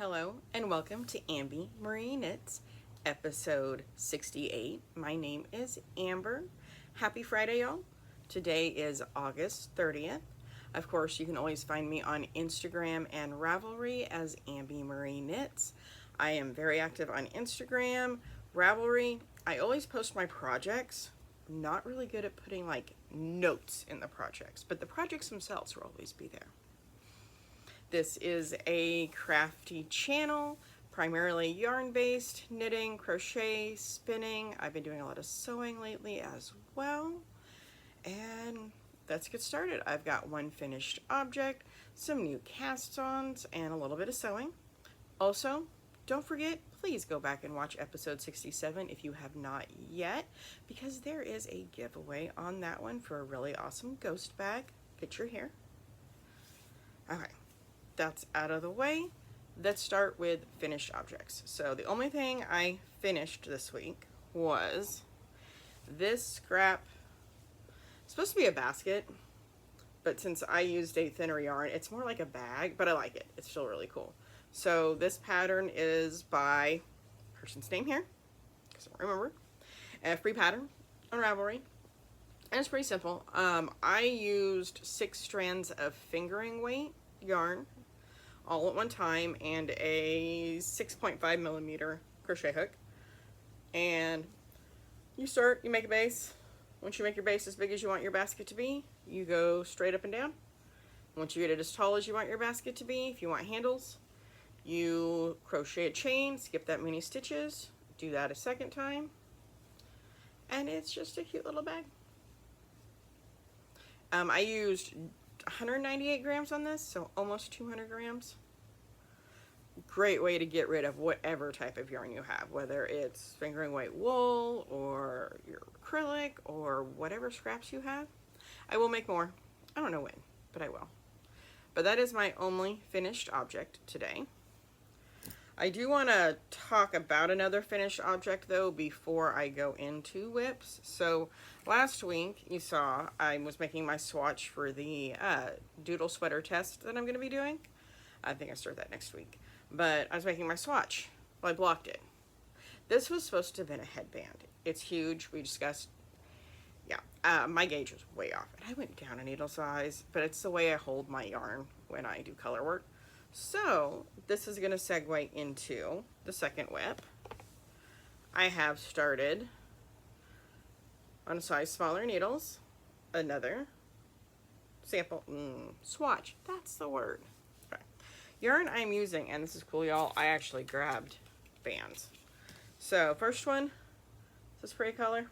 Hello and welcome to Ambi Marie Knits, episode 68. My name is Amber. Happy Friday, y'all. Today is August 30th. Of course, you can always find me on Instagram and Ravelry as Ambi Marie Knits. I am very active on Instagram, Ravelry. I always post my projects. I'm not really good at putting like notes in the projects, but the projects themselves will always be there. This is a crafty channel, primarily yarn-based, knitting, crochet, spinning. I've been doing a lot of sewing lately as well. And let's get started. I've got one finished object, some new cast ons, and a little bit of sewing. Also, don't forget, please go back and watch episode 67 if you have not yet, because there is a giveaway on that one for a really awesome ghost bag. Picture here. Okay. That's out of the way. Let's start with finished objects. So the only thing I finished this week was this scrap. It's supposed to be a basket, but since I used a thinner yarn, it's more like a bag, but I like it. It's still really cool. So this pattern is by person's name here, because I don't remember. A free pattern on Ravelry. And it's pretty simple. I used 6 strands of fingering weight yarn all at one time and a 6.5 millimeter crochet hook. And you make a base. Once you make your base as big as you want your basket to be, you go straight up and down. Once you get it as tall as you want your basket to be, if you want handles, you crochet a chain, skip that many stitches, do that a second time, and it's just a cute little bag. I used 198 grams on this, so almost 200 grams. Great way to get rid of whatever type of yarn you have, whether it's fingering weight wool or your acrylic or whatever scraps you have. I will make more. I don't know when, but I will. But that is my only finished object today. I do want to talk about another finished object though before I go into whips. So last week you saw I was making my swatch for the Doodle sweater test that I'm going to be doing. I think I start that next week. But I was making my swatch. Well, I blocked it. This was supposed to have been a headband. It's huge. We discussed, my gauge was way off. And I went down a needle size, but it's the way I hold my yarn when I do color work. So this is going to segue into the second whip. I have started on a size smaller needles, another sample, swatch, that's the word. Okay. Yarn I'm using, and this is cool y'all, I actually grabbed bands. So first one, this pretty color,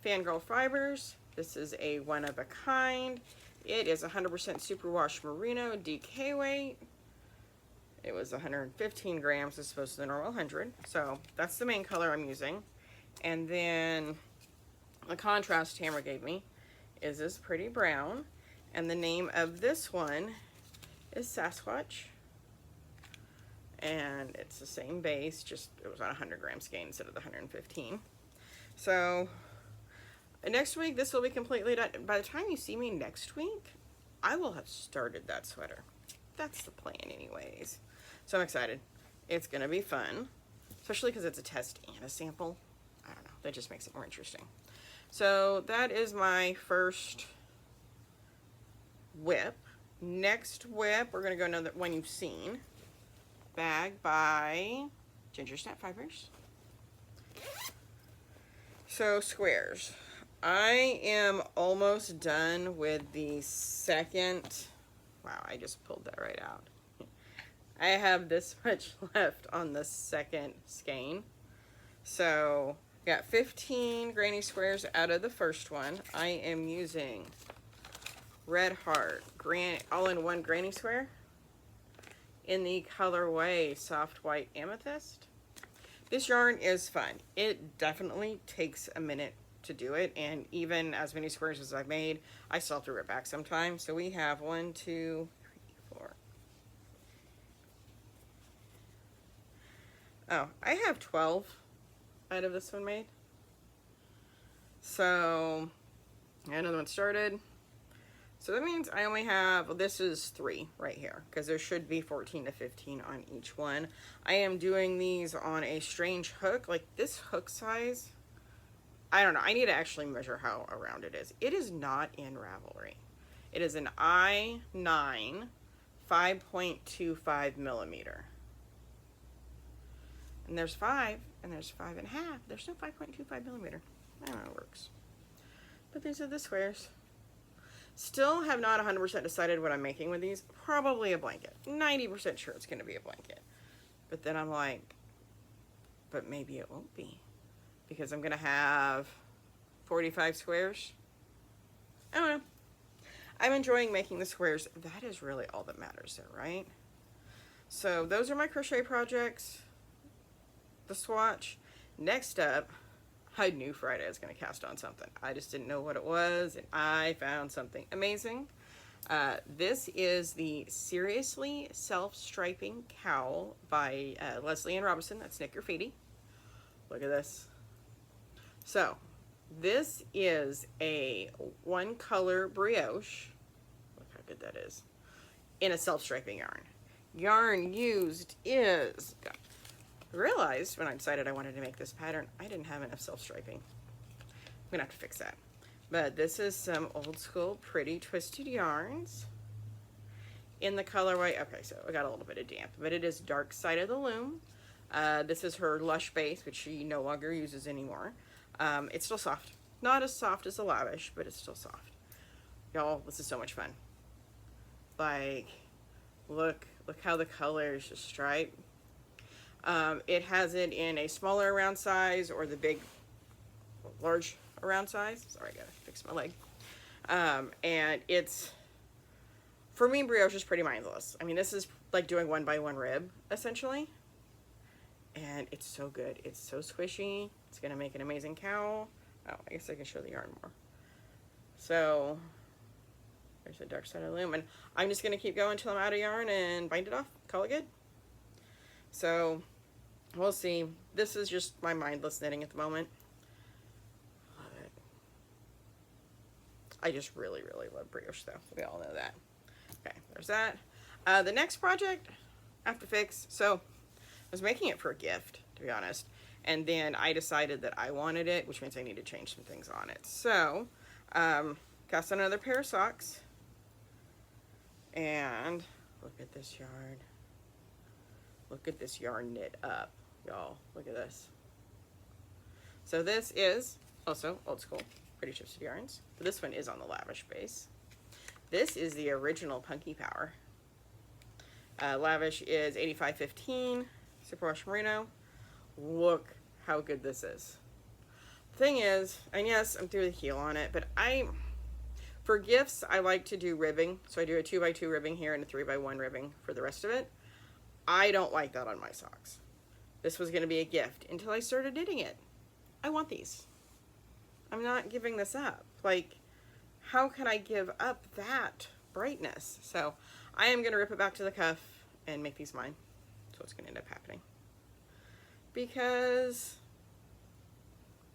Fangirl Fibers. This is a one of a kind. It is 100% superwash merino DK weight. It was 115 grams as opposed to the normal 100. So that's the main color I'm using. And then the contrast Tamara gave me is this pretty brown. And the name of this one is Sasquatch. And it's the same base, just it was on 100 gram skein instead of the 115. So next week, this will be completely done. By the time you see me next week, I will have started that sweater. That's the plan anyways. So I'm excited. It's going to be fun, especially because it's a test and a sample. I don't know. That just makes it more interesting. So that is my first whip. Next whip, we're going to go another one you've seen. Bag by Ginger Snap Fibers. So squares. I am almost done with the second. Wow, I just pulled that right out. I have this much left on the second skein. So, got 15 granny squares out of the first one. I am using Red Heart all-in-one granny square in the colorway Soft White Amethyst. This yarn is fun. It definitely takes a minute to do it, and even as many squares as I've made, I still have to rip back sometimes. So we have 1, 2, 3, 4. Oh, I have 12 out of this one made. So another one started. So that means I only have, well, this is 3 right here, because there should be 14 to 15 on each one. I am doing these on a strange hook, like this hook size. I don't know, I need to actually measure how around it is. It is not in Ravelry. It is an I9 5.25 millimeter. And there's 5, and there's 5.5. There's no 5.25 millimeter. I don't know how it works. But these are the squares. Still have not 100% decided what I'm making with these. Probably a blanket. 90% sure it's going to be a blanket. But then I'm like, but maybe it won't be. Because I'm going to have 45 squares. I don't know. I'm enjoying making the squares. That is really all that matters there, right? So those are my crochet projects. The swatch. Next up, I knew Friday I was going to cast on something. I just didn't know what it was, and I found something amazing. This is the Seriously Self-Striping Cowl by Leslie Ann Robinson. That's Knit Your Feety. Look at this. So, this is a one-color brioche. Look how good that is. In a self-striping yarn. Yarn used is... I realized when I decided I wanted to make this pattern, I didn't have enough self-striping. I'm gonna have to fix that. But this is some old school pretty twisted yarns in the colorway. Okay, so I got a little bit of damp, but it is Dark Side of the Loom. This is her Lush base, which she no longer uses anymore. It's still soft. Not as soft as the Lavish, but it's still soft. Y'all, this is so much fun. Like, look how the colors just stripe. It has it in a smaller around size or the big, large around size. Sorry, I gotta fix my leg. And it's, for me, brioche is pretty mindless. I mean, this is like doing 1x1 rib, essentially. And it's so good. It's so squishy. It's gonna make an amazing cowl. Oh, I guess I can show the yarn more. So, there's the Dark Side of the Loom. And I'm just gonna keep going until I'm out of yarn and bind it off. Call it good. So, we'll see. This is just my mindless knitting at the moment. Love it. I just really, really love brioche though. We all know that. Okay, there's that. The next project, I have to fix. So, I was making it for a gift, to be honest. And then I decided that I wanted it, which means I need to change some things on it. So, cast on another pair of socks. And look at this yarn. Look at this yarn knit up, y'all. Look at this. So this is also old school, pretty twisted yarns. But this one is on the Lavish base. This is the original Punky Power. Lavish is 8515, Superwash Merino. Look how good this is. The thing is, and yes, I'm through the heel on it, but for gifts, I like to do ribbing. So I do a 2x2 ribbing here and a 3x1 ribbing for the rest of it. I don't like that on my socks. This was going to be a gift until I started knitting it. I want these. I'm not giving this up. Like, how can I give up that brightness? So I am going to rip it back to the cuff and make these mine. That's what's going to end up happening. Because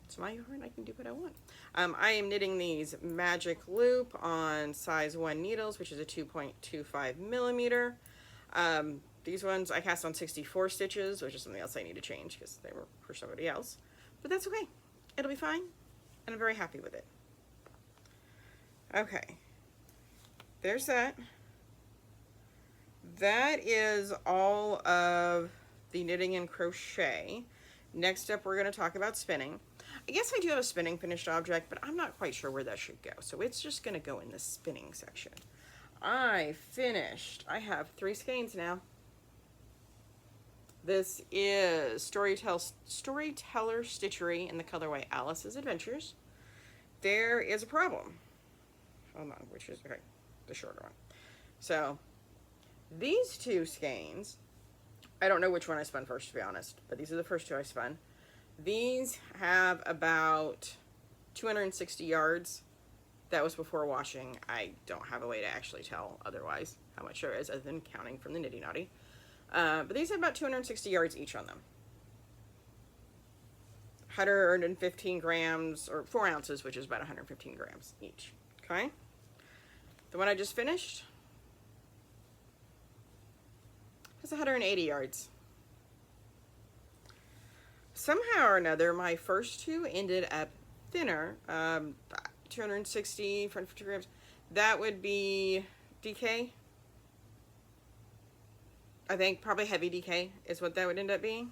it's my yarn, I can do what I want. I am knitting these Magic Loop on size 1 needles, which is a 2.25 millimeter. These ones I cast on 64 stitches, which is something else I need to change because they were for somebody else. But that's okay. It'll be fine, and I'm very happy with it. Okay. There's that. That is all of the knitting and crochet. Next up, we're going to talk about spinning. I guess I do have a spinning finished object, but I'm not quite sure where that should go. So it's just going to go in the spinning section. I have 3 skeins now. This is Storyteller Stitchery in the colorway Alice's Adventures. There is a problem. Hold on, which is, okay, the shorter one. So, these 2 skeins, I don't know which one I spun first, to be honest, but these are the first 2 I spun. These have about 260 yards. That was before washing. I don't have a way to actually tell otherwise how much there is other than counting from the Nitty Knotty. But these have about 260 yards each on them. 115 grams, or 4 ounces, which is about 115 grams each. Okay? The one I just finished has 180 yards. Somehow or another, my first two ended up thinner. 260, 450 grams. That would be DK. I think probably heavy DK is what that would end up being.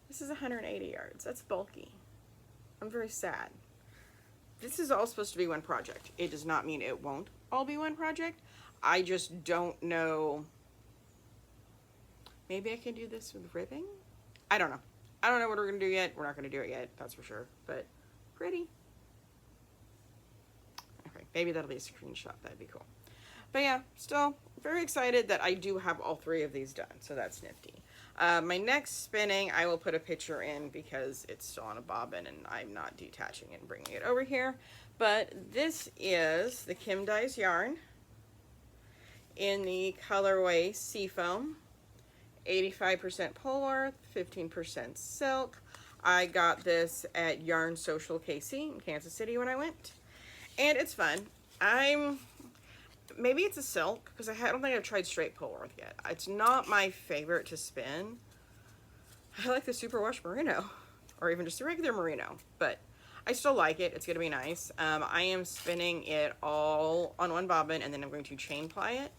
This is 180 yards. That's bulky. I'm very sad. This is all supposed to be one project. It does not mean it won't all be one project. I just don't know. Maybe I can do this with ribbing? I don't know. I don't know what we're going to do yet. We're not going to do it yet, that's for sure. But pretty. Okay, maybe that'll be a screenshot. That'd be cool. But yeah, still very excited that I do have all three of these done. So that's nifty. My next spinning, I will put a picture in because it's still on a bobbin and I'm not detaching it and bringing it over here. But this is the Kim Dyes yarn in the colorway Seafoam. 85% Polar, 15% silk. I got this at Yarn Social KC in Kansas City when I went. And it's fun. Maybe it's a silk because I don't think I've tried straight Polar yet. It's not my favorite to spin. I like the superwash merino or even just the regular merino, but I still like it. It's going to be nice. I am spinning it all on one bobbin and then I'm going to chain ply it.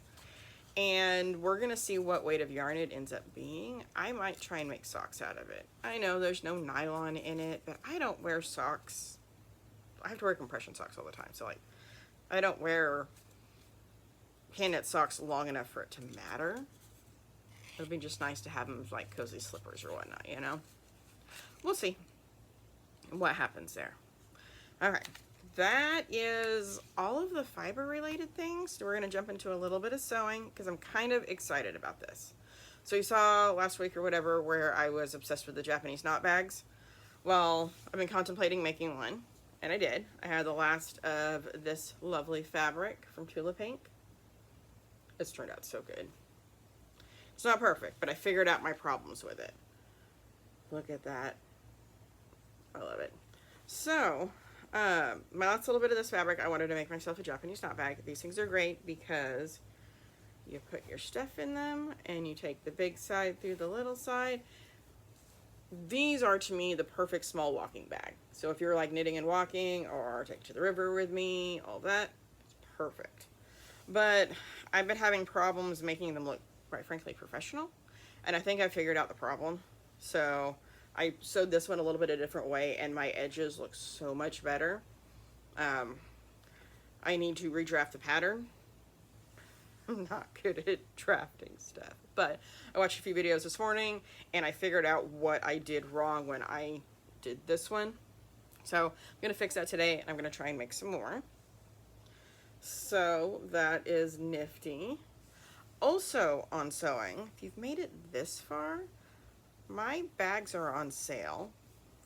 And we're going to see what weight of yarn it ends up being. I might try and make socks out of it. I know there's no nylon in it, but I don't wear socks. I have to wear compression socks all the time. So like, I don't wear hand knit socks long enough for it to matter. It would be just nice to have them as like cozy slippers or whatnot, you know? We'll see what happens there. All right. That is all of the fiber related things. We're going to jump into a little bit of sewing because I'm kind of excited about this. So you saw last week or whatever where I was obsessed with the Japanese knot bags. Well, I've been contemplating making one, and I did. I had the last of this lovely fabric from Tula Pink. It's turned out so good. It's not perfect, but I figured out my problems with it. Look at that. I love it. So my last little bit of this fabric, I wanted to make myself a Japanese knot bag. These things are great because you put your stuff in them and you take the big side through the little side. These are, to me, the perfect small walking bag. So if you're like knitting and walking or take to the river with me, all that, it's perfect. But I've been having problems making them look, quite frankly, professional. And I think I figured out the problem. So I sewed this one a little bit a different way and my edges look so much better. I need to redraft the pattern. I'm not good at drafting stuff, but I watched a few videos this morning and I figured out what I did wrong when I did this one. So I'm going to fix that today and I'm going to try and make some more. So that is nifty. Also on sewing, if you've made it this far, my bags are on sale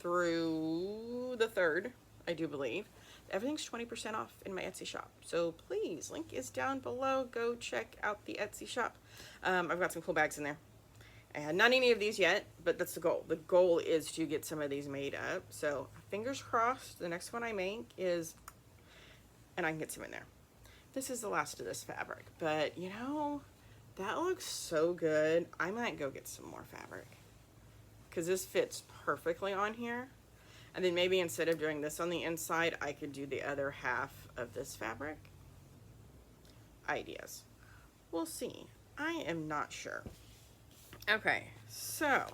through the 3rd, I do believe. Everything's 20% off in my Etsy shop. So please, link is down below. Go check out the Etsy shop. I've got some cool bags in there. And not any of these yet, but that's the goal. The goal is to get some of these made up. So fingers crossed, the next one I make is, and I can get some in there. This is the last of this fabric, but you know, that looks so good. I might go get some more fabric because this fits perfectly on here. And then maybe instead of doing this on the inside, I could do the other half of this fabric. Ideas. We'll see. I am not sure. Okay, so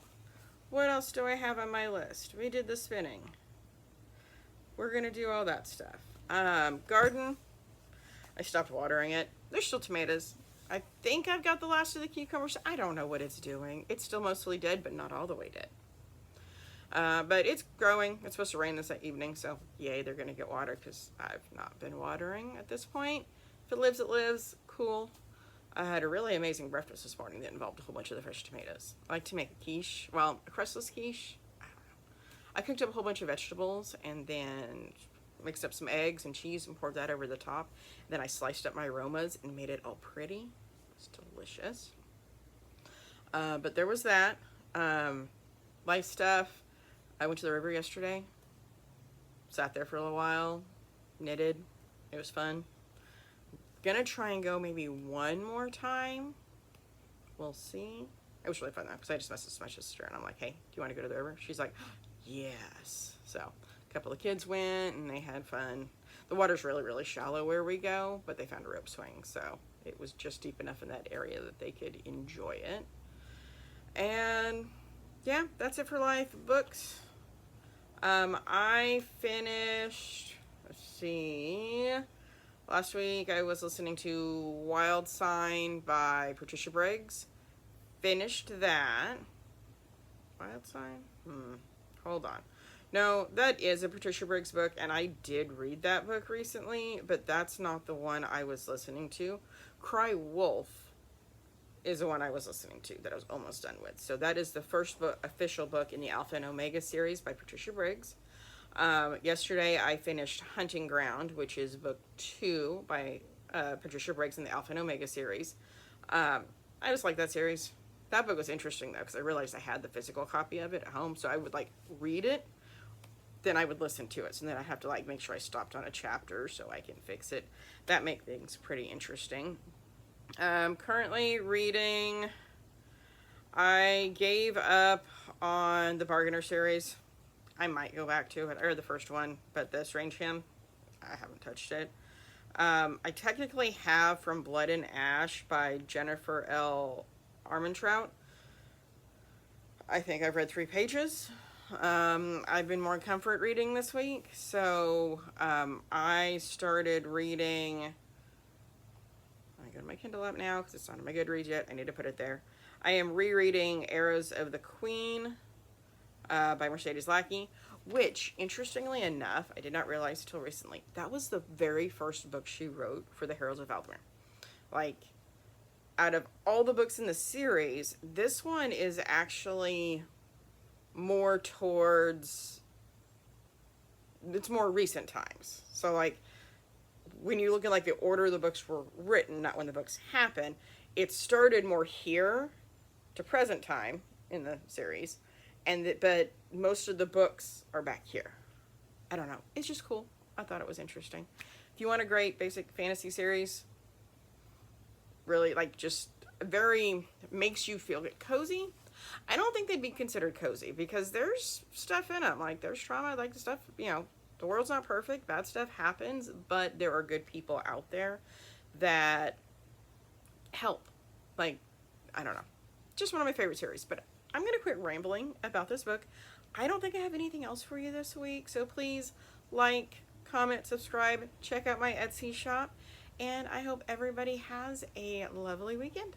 what else do I have on my list? We did the spinning. We're gonna do all that stuff. Garden, I stopped watering it. There's still tomatoes. I think I've got the last of the cucumbers. I don't know what it's doing. It's still mostly dead, but not all the way dead. But it's growing. It's supposed to rain this evening, so yay, they're going to get water because I've not been watering at this point. If it lives, it lives. Cool. I had a really amazing breakfast this morning that involved a whole bunch of the fresh tomatoes. I like to make a quiche. Well, a crustless quiche. I don't know. I cooked up a whole bunch of vegetables and then mixed up some eggs and cheese and poured that over the top. Then I sliced up my aromas and made it all pretty. It's delicious. But there was that. Life stuff. I went to the river yesterday. Sat there for a little while. Knitted. It was fun. Gonna try and go maybe one more time. We'll see. It was really fun though, because I just messaged my sister and I'm like, hey, do you want to go to the river? She's like, yes. So a couple of kids went and they had fun. The water's really, really shallow where we go, but they found a rope swing, so it was just deep enough in that area that they could enjoy it. And yeah, that's it for life books. I finished, let's see, last week I was listening to Wild Sign by Patricia Briggs. Finished that. Wild Sign? Hold on. No, that is a Patricia Briggs book, and I did read that book recently, but that's not the one I was listening to. Cry Wolf is the one I was listening to that I was almost done with. So that is the first book, official book in the Alpha and Omega series by Patricia Briggs. Yesterday I finished Hunting Ground, which is book 2 by Patricia Briggs in the Alpha and Omega series. I just like that series. That book was interesting though, because I realized I had the physical copy of it at home, so I would like read it, then I would listen to it, so then I have to like make sure I stopped on a chapter so I can fix it. That makes things pretty interesting. Currently reading, I gave up on the Bargainer series. I might go back to it, or the first one, but the Strange Hymn, I haven't touched it. I technically have From Blood and Ash by Jennifer L. Armentrout. I think I've read 3 pages. I've been more comfort reading this week, so I started reading. I go to my Kindle app now because it's not on my Goodreads yet. I need to put it there. I am rereading Arrows of the Queen by Mercedes Lackey, which, interestingly enough, I did not realize until recently, that was the very first book she wrote for the Heralds of Valdemar. Like, out of all the books in the series, this one is actually more towards, it's more recent times. So like when you look at like the order the books were written, not when the books happen, it started more here to present time in the series, and but most of the books are back here. I don't know, it's just cool. I thought it was interesting. If you want a great basic fantasy series, really like just very makes you feel cozy. I don't think they'd be considered cozy because there's stuff in them. Like, there's trauma, like the stuff, you know, the world's not perfect, bad stuff happens, but there are good people out there that help. Like, I don't know. Just one of my favorite series, but I'm going to quit rambling about this book. I don't think I have anything else for you this week, so please like, comment, subscribe, check out my Etsy shop, and I hope everybody has a lovely weekend.